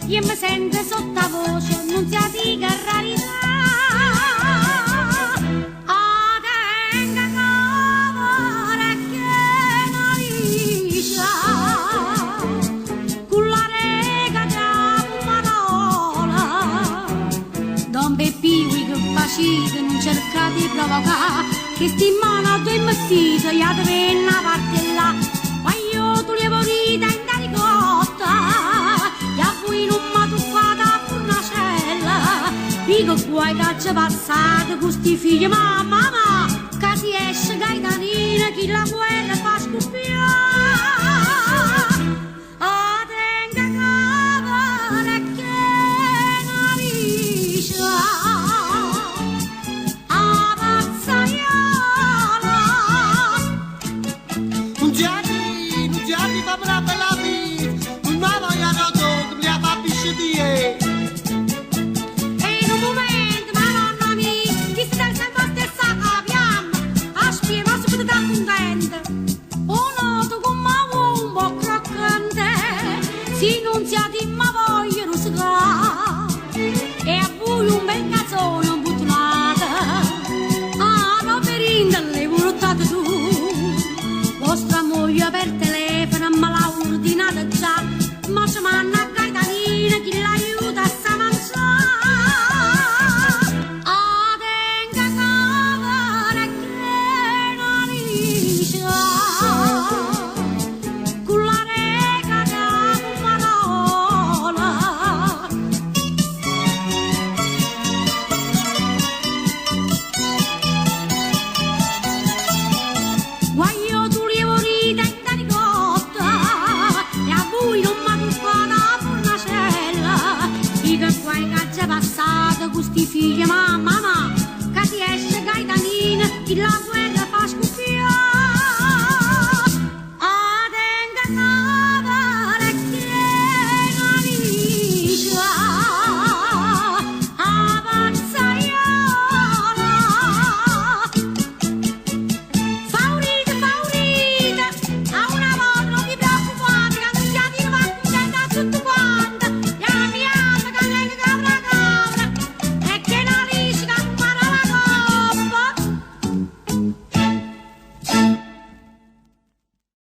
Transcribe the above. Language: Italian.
io mi sento sottovoce, non si dica rarità. Non cerca di provocare che sti mano due mestite ya te venna parte là ma io tu lievo vita in da ricotta ya fui in un matuffata furnacella dico guai che passate con sti figli mamma che si esce gaitanina chi la guerra fa scoppiare. Vostra moglie per